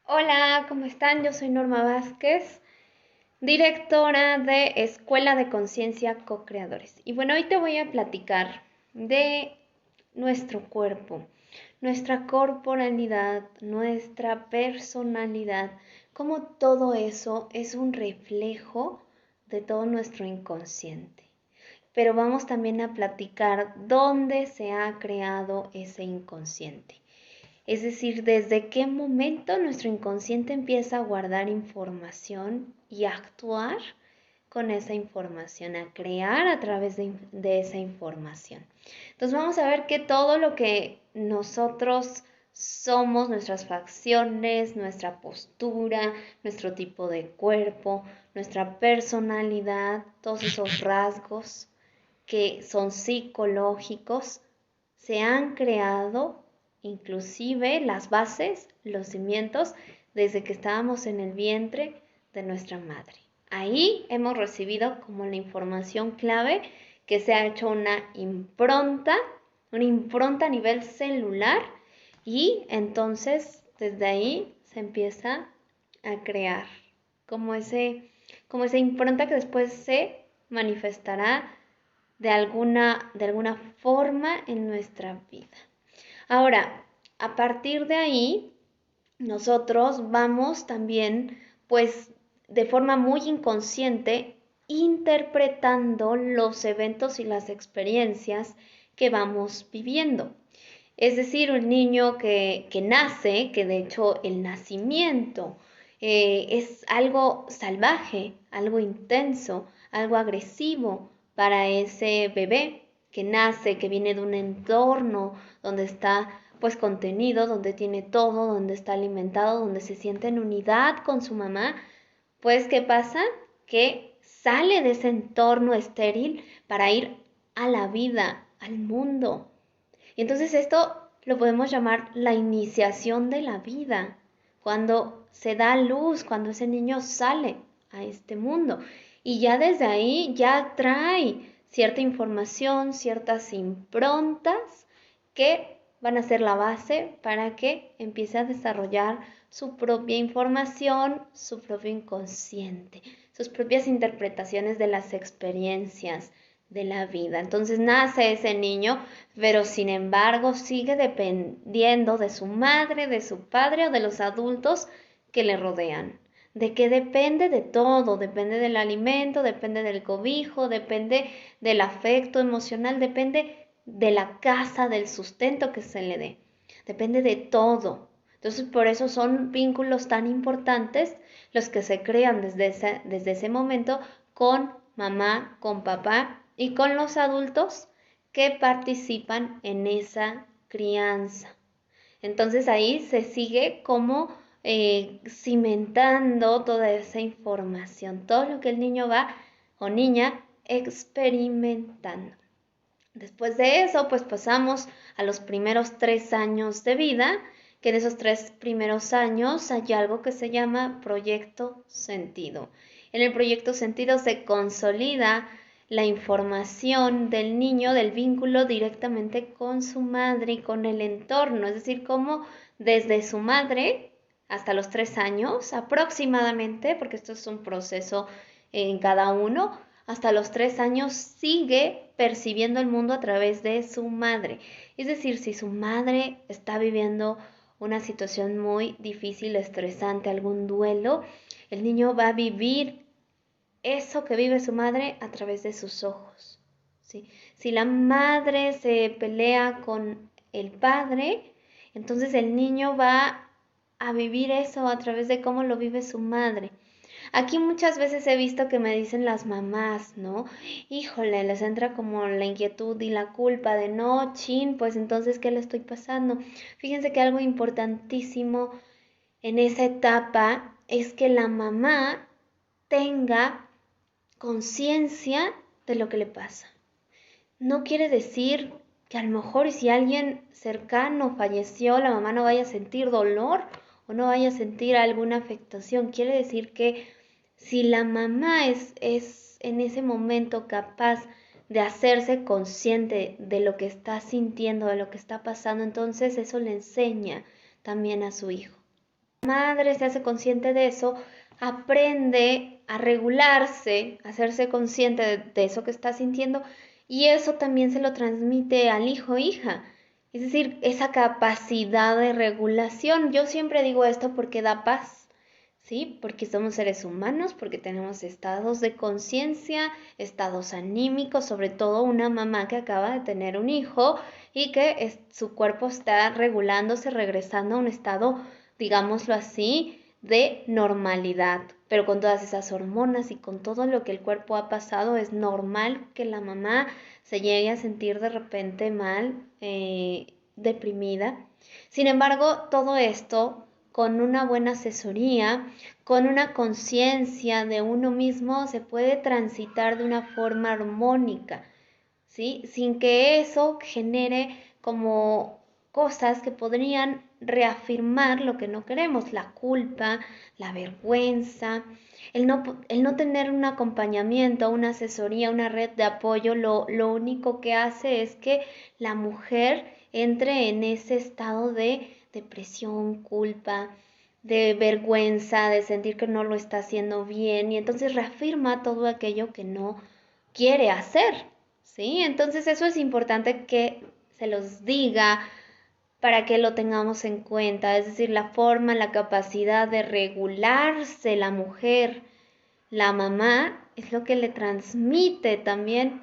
Hola, ¿cómo están? Yo soy Norma Vázquez, directora de Escuela de Conciencia Co-Creadores. Y bueno, hoy te voy a platicar de nuestro cuerpo, nuestra corporalidad, nuestra personalidad, cómo todo eso es un reflejo de todo nuestro inconsciente. Pero vamos también a platicar dónde se ha creado ese inconsciente. Es decir, desde qué momento nuestro inconsciente empieza a guardar información y a actuar con esa información, a crear a través de esa información. Entonces vamos a ver que todo lo que nosotros somos, nuestras facciones, nuestra postura, nuestro tipo de cuerpo, nuestra personalidad, todos esos rasgos que son psicológicos, se han creado inclusive las bases, los cimientos, desde que estábamos en el vientre de nuestra madre. Ahí hemos recibido como la información clave que se ha hecho una impronta a nivel celular y entonces desde ahí se empieza a crear como como esa impronta que después se manifestará de alguna forma en nuestra vida. Ahora, a partir de ahí, nosotros vamos también, pues, de forma muy inconsciente, interpretando los eventos y las experiencias que vamos viviendo. Es decir, un niño que nace, que de hecho el nacimiento es algo salvaje, algo intenso, algo agresivo para ese bebé que nace, que viene de un entorno donde está pues contenido, donde tiene todo, donde está alimentado, donde se siente en unidad con su mamá, pues ¿qué pasa? Que sale de ese entorno estéril para ir a la vida, al mundo. Y entonces esto lo podemos llamar la iniciación de la vida, cuando se da luz, cuando ese niño sale a este mundo. Y ya desde ahí ya trae cierta información, ciertas improntas que van a ser la base para que empiece a desarrollar su propia información, su propio inconsciente, sus propias interpretaciones de las experiencias de la vida. Entonces nace ese niño, pero sin embargo sigue dependiendo de su madre, de su padre o de los adultos que le rodean. De que depende de todo, depende del alimento, depende del cobijo, depende del afecto emocional, depende de la casa, del sustento que se le dé. Depende de todo. Entonces, por eso son vínculos tan importantes los que se crean desde ese momento con mamá, con papá y con los adultos que participan en esa crianza. Entonces ahí se sigue como cimentando toda esa información, todo lo que el niño va o niña experimentando. Después de eso, pues pasamos a los primeros 3 años de vida, que en esos 3 primeros años hay algo que se llama proyecto sentido. En el proyecto sentido se consolida la información del niño, del vínculo directamente con su madre y con el entorno, es decir, cómo desde su madre hasta los 3 años aproximadamente, porque esto es un proceso en cada uno, hasta los 3 años sigue percibiendo el mundo a través de su madre. Es decir, si su madre está viviendo una situación muy difícil, estresante, algún duelo, el niño va a vivir eso que vive su madre a través de sus ojos. ¿Sí? Si la madre se pelea con el padre, entonces el niño va a vivir eso a través de cómo lo vive su madre. Aquí muchas veces he visto que me dicen las mamás, ¿no? Híjole, les entra como la inquietud y la culpa de no, chin, pues entonces, ¿qué le estoy pasando? Fíjense que algo importantísimo en esa etapa es que la mamá tenga conciencia de lo que le pasa. No quiere decir que a lo mejor si alguien cercano falleció, la mamá no vaya a sentir dolor o no vaya a sentir alguna afectación. Quiere decir que si la mamá es en ese momento capaz de hacerse consciente de lo que está sintiendo, de lo que está pasando, entonces eso le enseña también a su hijo. madre se hace consciente de eso, aprende a regularse, a hacerse consciente de eso que está sintiendo y eso también se lo transmite al hijo o hija. Es decir, esa capacidad de regulación. Yo siempre digo esto porque da paz, ¿sí? Porque somos seres humanos, porque tenemos estados de conciencia, estados anímicos, sobre todo una mamá que acaba de tener un hijo y que su cuerpo está regulándose, regresando a un estado, digámoslo así, de normalidad. Pero con todas esas hormonas y con todo lo que el cuerpo ha pasado, es normal que la mamá se llegue a sentir de repente mal, deprimida. Sin embargo, todo esto con una buena asesoría, con una conciencia de uno mismo, se puede transitar de una forma armónica, ¿sí? Sin que eso genere como cosas que podrían reafirmar lo que no queremos, la culpa, la vergüenza, el no tener un acompañamiento, una asesoría, una red de apoyo, lo único que hace es que la mujer entre en ese estado de depresión, culpa, de vergüenza, de sentir que no lo está haciendo bien y entonces reafirma todo aquello que no quiere hacer, ¿sí? Entonces eso es importante que se los diga para que lo tengamos en cuenta, es decir, la forma, la capacidad de regularse la mujer, la mamá, es lo que le transmite también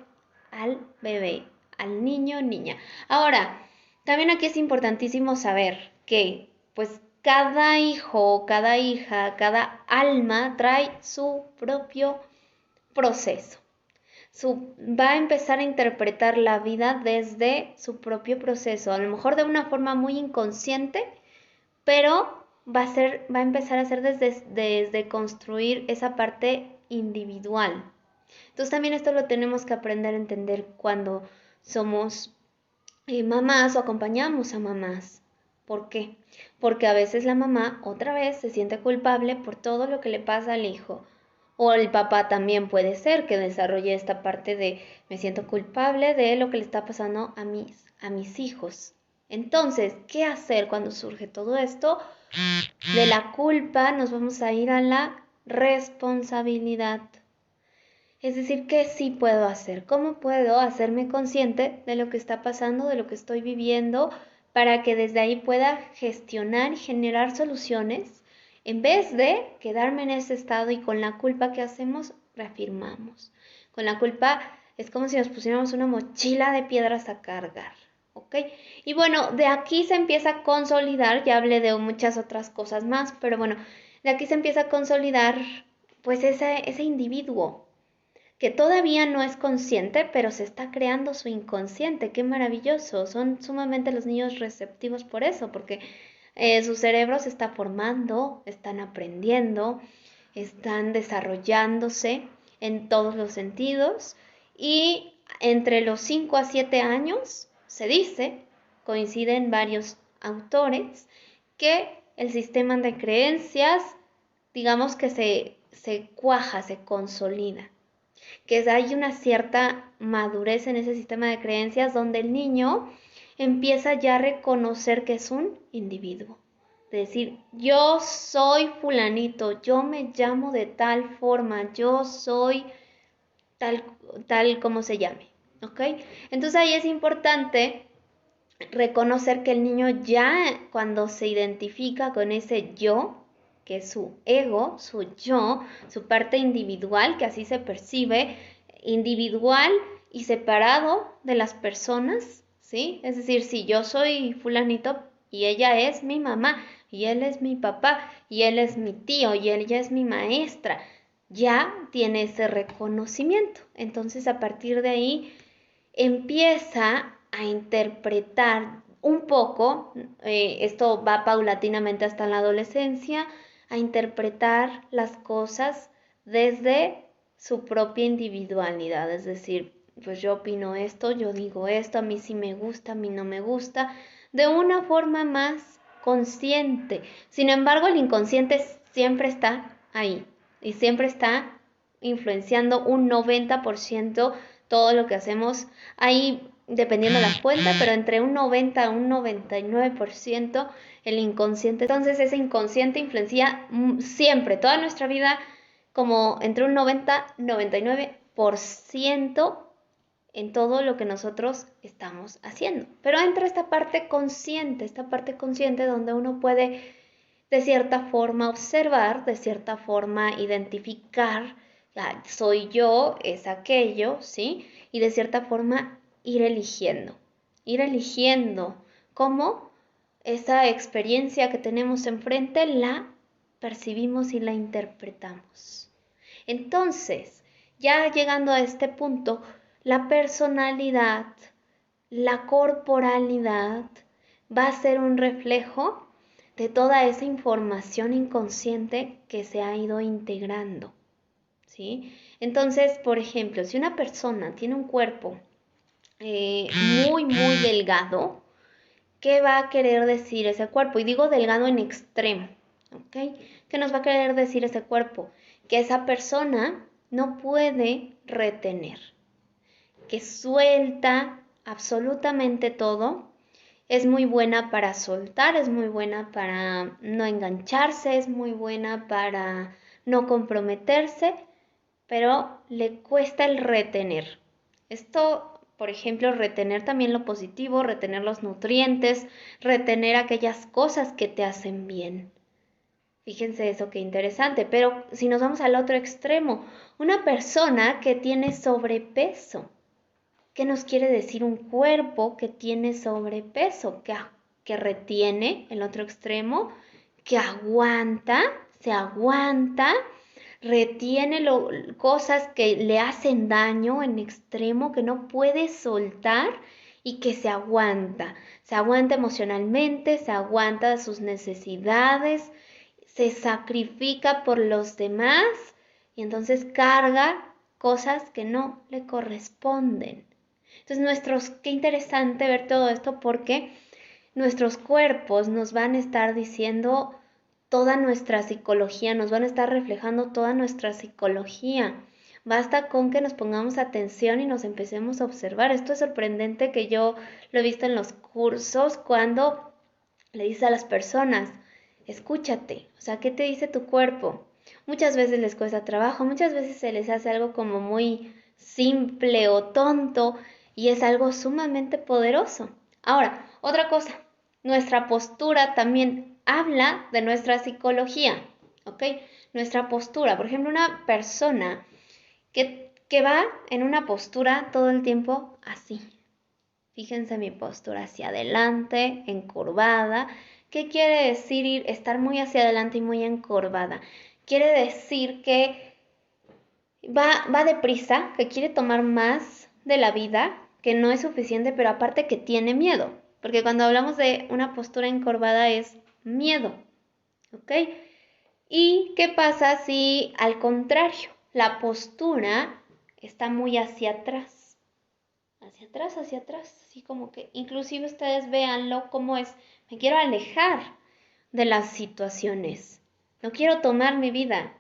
al bebé, al niño o niña. Ahora, también aquí es importantísimo saber que, pues, cada hijo, cada hija, cada alma trae su propio proceso. Va a empezar a interpretar la vida desde su propio proceso, a lo mejor de una forma muy inconsciente, pero va a empezar a hacer desde construir esa parte individual. Entonces también esto lo tenemos que aprender a entender cuando somos mamás o acompañamos a mamás. ¿Por qué? Porque a veces la mamá otra vez se siente culpable por todo lo que le pasa al hijo. O el papá también puede ser que desarrolle esta parte de me siento culpable de lo que le está pasando a mis hijos. Entonces, ¿qué hacer cuando surge todo esto? De la culpa nos vamos a ir a la responsabilidad. Es decir, ¿qué sí puedo hacer? ¿Cómo puedo hacerme consciente de lo que está pasando, de lo que estoy viviendo, para que desde ahí pueda gestionar y generar soluciones, en vez de quedarme en ese estado y con la culpa que hacemos, reafirmamos? Con la culpa es como si nos pusiéramos una mochila de piedras a cargar, ¿ok? Y bueno, de aquí se empieza a consolidar, ya hablé de muchas otras cosas más, pero bueno, de aquí se empieza a consolidar pues ese individuo que todavía no es consciente, pero se está creando su inconsciente. Qué maravilloso. Son sumamente los niños receptivos por eso, porque su cerebro se está formando, están aprendiendo, están desarrollándose en todos los sentidos y entre los 5 a 7 años se dice, coinciden varios autores, que el sistema de creencias, digamos que se cuaja, se consolida, que hay una cierta madurez en ese sistema de creencias donde el niño empieza ya a reconocer que es un individuo. Es decir, yo soy fulanito, yo me llamo de tal forma, yo soy tal, tal como se llame, ¿ok? Entonces ahí es importante reconocer que el niño ya cuando se identifica con ese yo, que es su ego, su yo, su parte individual, que así se percibe, individual y separado de las personas, ¿sí? Es decir, si yo soy fulanito y ella es mi mamá, y él es mi papá, y él es mi tío, y ella es mi maestra, ya tiene ese reconocimiento. Entonces, a partir de ahí, empieza a interpretar un poco, esto va paulatinamente hasta la adolescencia, a interpretar las cosas desde su propia individualidad, es decir, pues yo opino esto, yo digo esto, a mí sí me gusta, a mí no me gusta, de una forma más consciente. Sin embargo, el inconsciente siempre está ahí y siempre está influenciando un 90% todo lo que hacemos. Hay dependiendo de la fuente, pero entre un 90 a un 99% el inconsciente. Entonces ese inconsciente influencia siempre, toda nuestra vida, como entre un 90-99% en todo lo que nosotros estamos haciendo. Pero entra esta parte consciente donde uno puede de cierta forma observar, de cierta forma identificar, soy yo, es aquello, ¿sí? Y de cierta forma ir eligiendo cómo esa experiencia que tenemos enfrente la percibimos y la interpretamos. Entonces, ya llegando a este punto, la personalidad, la corporalidad va a ser un reflejo de toda esa información inconsciente que se ha ido integrando, ¿sí? Entonces, por ejemplo, si una persona tiene un cuerpo muy delgado, ¿qué va a querer decir ese cuerpo? Y digo delgado en extremo, ¿ok? ¿Qué nos va a querer decir ese cuerpo? Que esa persona no puede retener, que suelta absolutamente todo. Es muy buena para soltar, es muy buena para no engancharse, es muy buena para no comprometerse, pero le cuesta el retener. Esto, por ejemplo, retener también lo positivo, retener los nutrientes, retener aquellas cosas que te hacen bien. Fíjense eso, qué interesante. Pero si nos vamos al otro extremo, una persona que tiene sobrepeso. ¿Qué nos quiere decir un cuerpo que tiene sobrepeso? Que retiene, el otro extremo, que aguanta, se aguanta, retiene cosas que le hacen daño en extremo, que no puede soltar y que se aguanta. Se aguanta emocionalmente, se aguanta sus necesidades, se sacrifica por los demás y entonces carga cosas que no le corresponden. Entonces, qué interesante ver todo esto porque nuestros cuerpos nos van a estar diciendo toda nuestra psicología, nos van a estar reflejando toda nuestra psicología. Basta con que nos pongamos atención y nos empecemos a observar. Esto es sorprendente que yo lo he visto en los cursos cuando le dice a las personas, escúchate, o sea, ¿qué te dice tu cuerpo? Muchas veces les cuesta trabajo, muchas veces se les hace algo como muy simple o tonto y es algo sumamente poderoso. Ahora, otra cosa, nuestra postura también habla de nuestra psicología, ¿ok? Nuestra postura, por ejemplo, una persona que va en una postura todo el tiempo así. Fíjense mi postura hacia adelante, encorvada. ¿Qué quiere decir estar muy hacia adelante y muy encorvada? Quiere decir que va deprisa, que quiere tomar más de la vida, que no es suficiente, pero aparte que tiene miedo. Porque cuando hablamos de una postura encorvada es miedo, ¿ok? ¿Y qué pasa si al contrario, la postura está muy hacia atrás? Hacia atrás, así como que inclusive ustedes véanlo como es, me quiero alejar de las situaciones, no quiero tomar mi vida,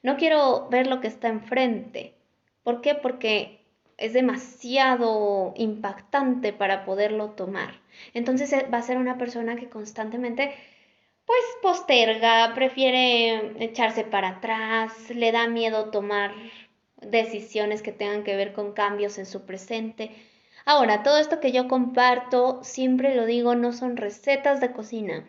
no quiero ver lo que está enfrente. ¿Por qué? Porque es demasiado impactante para poderlo tomar. Entonces va a ser una persona que constantemente pues posterga, prefiere echarse para atrás, le da miedo tomar decisiones que tengan que ver con cambios en su presente. Ahora, todo esto que yo comparto, siempre lo digo, no son recetas de cocina.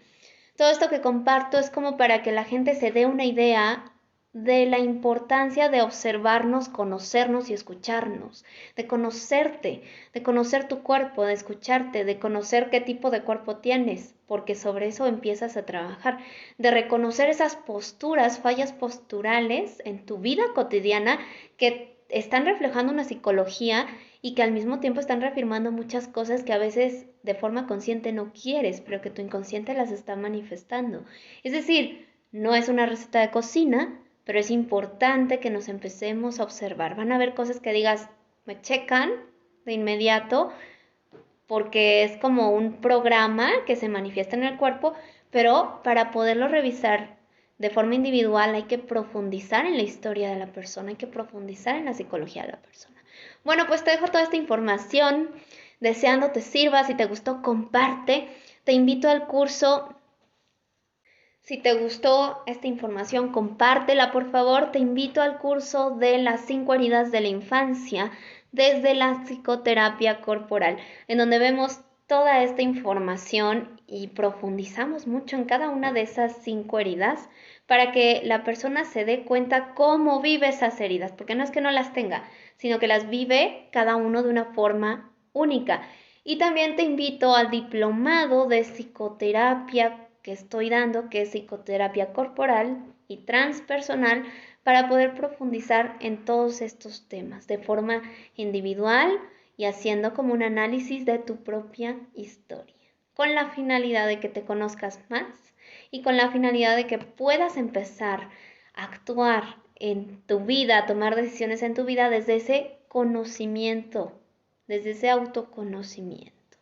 Todo esto que comparto es como para que la gente se dé una idea de la importancia de observarnos, conocernos y escucharnos, de conocerte, de conocer tu cuerpo, de escucharte, de conocer qué tipo de cuerpo tienes, porque sobre eso empiezas a trabajar, de reconocer esas posturas, fallas posturales en tu vida cotidiana que están reflejando una psicología y que al mismo tiempo están reafirmando muchas cosas que a veces de forma consciente no quieres, pero que tu inconsciente las está manifestando. Es decir, no es una receta de cocina, pero es importante que nos empecemos a observar. Van a haber cosas que digas, me checan de inmediato, porque es como un programa que se manifiesta en el cuerpo, pero para poderlo revisar de forma individual hay que profundizar en la historia de la persona, hay que profundizar en la psicología de la persona. Bueno, pues te dejo toda esta información deseando te sirva. Si te gustó, comparte. Te invito al curso. Si te gustó esta información, compártela, por favor. Te invito al curso de las 5 heridas de la infancia desde la psicoterapia corporal, en donde vemos toda esta información y profundizamos mucho en cada una de esas 5 heridas para que la persona se dé cuenta cómo vive esas heridas, porque no es que no las tenga, sino que las vive cada uno de una forma única. Y también te invito al diplomado de psicoterapia que estoy dando, que es psicoterapia corporal y transpersonal, para poder profundizar en todos estos temas de forma individual y haciendo como un análisis de tu propia historia, con la finalidad de que te conozcas más y con la finalidad de que puedas empezar a actuar en tu vida, a tomar decisiones en tu vida desde ese conocimiento, desde ese autoconocimiento.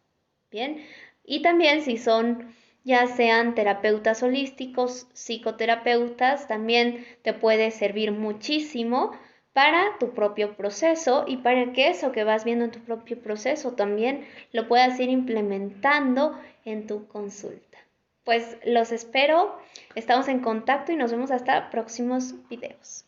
Bien, y también si son ya sean terapeutas holísticos, psicoterapeutas, también te puede servir muchísimo para tu propio proceso y para que eso que vas viendo en tu propio proceso también lo puedas ir implementando en tu consulta. Pues los espero, estamos en contacto y nos vemos hasta próximos videos.